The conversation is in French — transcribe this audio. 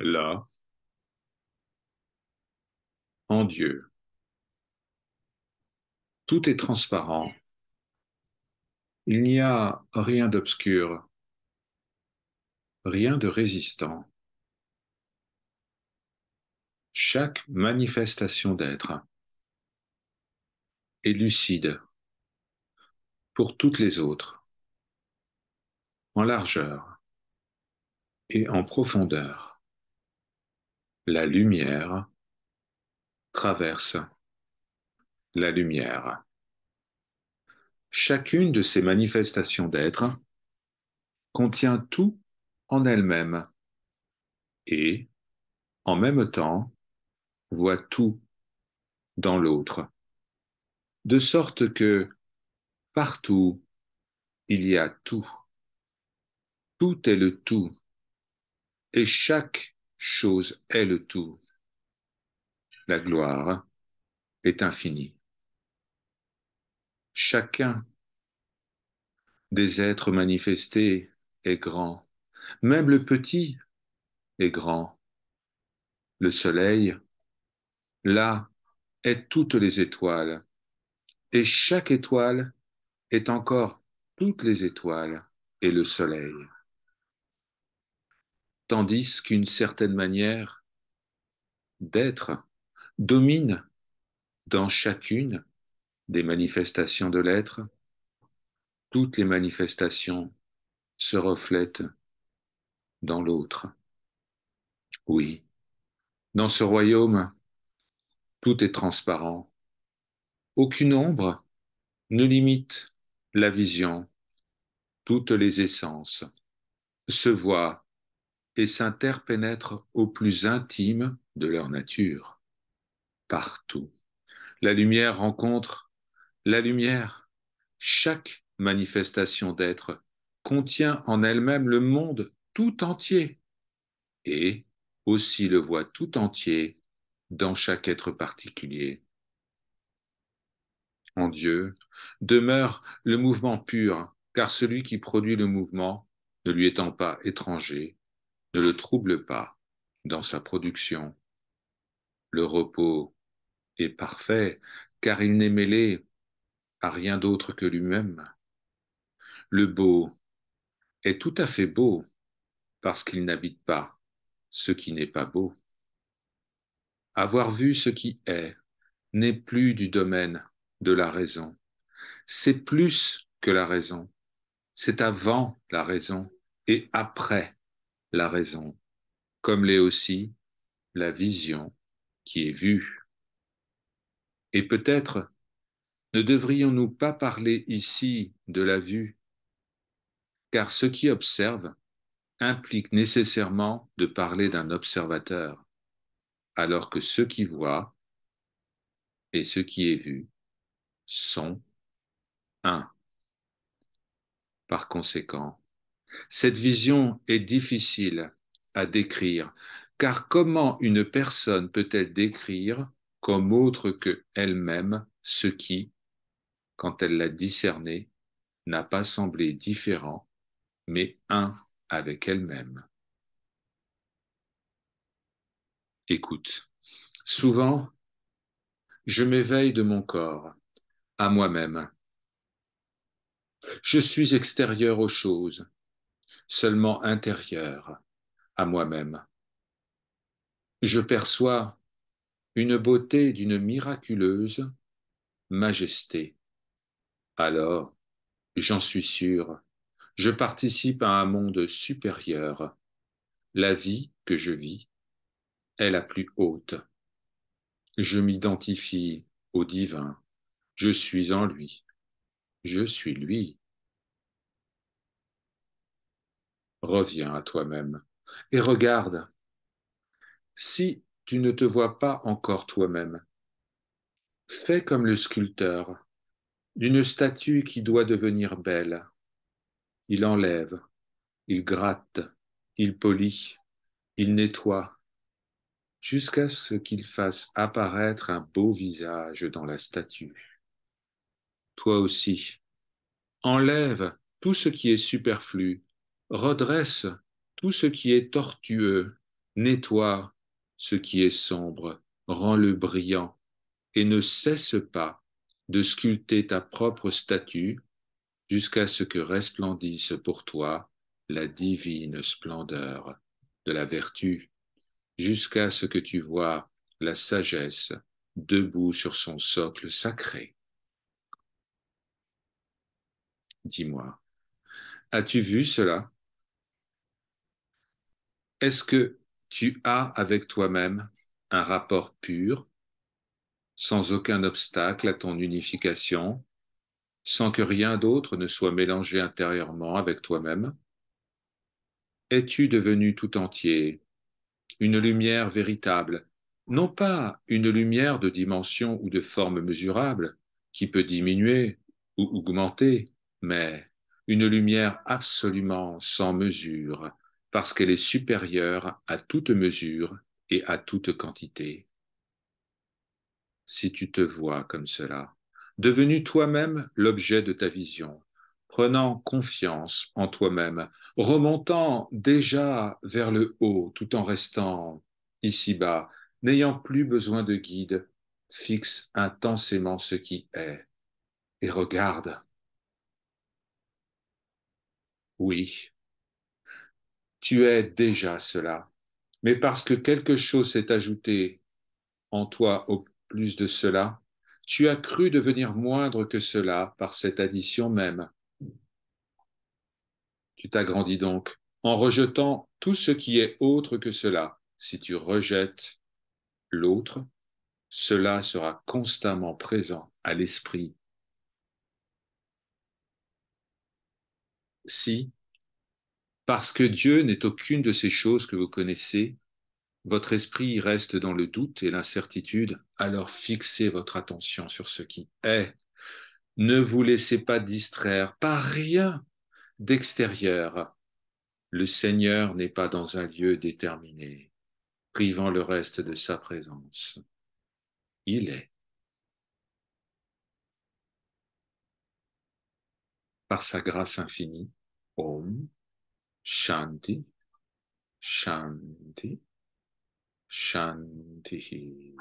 Là, en Dieu, tout est transparent. Il n'y a rien d'obscur, rien de résistant. Chaque manifestation d'être est lucide pour toutes les autres, en largeur et en profondeur. La lumière traverse la lumière. Chacune de ces manifestations d'être contient tout en elle-même et, en même temps, voit tout dans l'autre, de sorte que partout il y a tout. Tout est le tout, et chaque chose est le tout. La gloire est infinie. Chacun des êtres manifestés est grand, même le petit est grand. Le soleil, là, est toutes les étoiles, et chaque étoile est encore toutes les étoiles et le soleil. Tandis qu'une certaine manière d'être domine dans chacune des manifestations de l'être, toutes les manifestations se reflètent dans l'autre. Oui, dans ce royaume, tout est transparent. Aucune ombre ne limite la vision. Toutes les essences se voient et s'interpénètrent au plus intime de leur nature. Partout. La lumière rencontre la lumière. Chaque manifestation d'être contient en elle-même le monde tout entier et aussi le voit tout entier dans chaque être particulier. En Dieu demeure le mouvement pur, car celui qui produit le mouvement, ne lui étant pas étranger, ne le trouble pas dans sa production. Le repos est parfait, car il n'est mêlé à rien d'autre que lui-même. Le beau est tout à fait beau, parce qu'il n'habite pas ce qui n'est pas beau. Avoir vu ce qui est n'est plus du domaine de la raison. C'est plus que la raison. C'est avant la raison et après la raison, comme l'est aussi la vision qui est vue. Et peut-être ne devrions-nous pas parler ici de la vue, car ce qui observe implique nécessairement de parler d'un observateur, alors que ce qui voit et ce qui est vu sont un. Par conséquent, cette vision est difficile à décrire, car comment une personne peut-elle décrire comme autre que elle-même ce qui, quand elle l'a discerné, n'a pas semblé différent, mais un avec elle-même? Écoute, souvent, je m'éveille de mon corps à moi-même. Je suis extérieur aux choses, seulement intérieur à moi-même. Je perçois une beauté d'une miraculeuse majesté. Alors, j'en suis sûr, je participe à un monde supérieur. La vie que je vis est la plus haute. Je m'identifie au divin. Je suis en lui. Je suis lui. Reviens à toi-même et regarde. Si tu ne te vois pas encore toi-même, fais comme le sculpteur d'une statue qui doit devenir belle. Il enlève, il gratte, il polit, il nettoie, jusqu'à ce qu'il fasse apparaître un beau visage dans la statue. Toi aussi, enlève tout ce qui est superflu, redresse tout ce qui est tortueux, Nettoie ce qui est sombre, rends-le brillant, et ne cesse pas de sculpter ta propre statue jusqu'à ce que resplendisse pour toi la divine splendeur de la vertu, jusqu'à ce que tu vois la sagesse debout sur son socle sacré. Dis-moi, as-tu vu cela? Est-ce que tu as avec toi-même un rapport pur, sans aucun obstacle à ton unification, sans que rien d'autre ne soit mélangé intérieurement avec toi-même? Es-tu devenu tout entier, une lumière véritable, non pas une lumière de dimension ou de forme mesurable, qui peut diminuer ou augmenter, mais une lumière absolument sans mesure, parce qu'elle est supérieure à toute mesure et à toute quantité? Si tu te vois comme cela, devenu toi-même l'objet de ta vision, prenant confiance en toi-même, remontant déjà vers le haut tout en restant ici-bas, n'ayant plus besoin de guide, fixe intensément ce qui est et regarde. Oui, tu es déjà cela, mais parce que quelque chose s'est ajouté en toi au plus de cela, tu as cru devenir moindre que cela par cette addition même. Tu t'agrandis donc en rejetant tout ce qui est autre que cela. Si tu rejettes l'autre, cela sera constamment présent à l'esprit. Si, parce que Dieu n'est aucune de ces choses que vous connaissez, votre esprit reste dans le doute et l'incertitude, alors fixez votre attention sur ce qui est. Ne vous laissez pas distraire par rien d'extérieur. Le Seigneur n'est pas dans un lieu déterminé, privant le reste de sa présence. Il est, par sa grâce infinie. Om Shanti, Shanti, Shanti.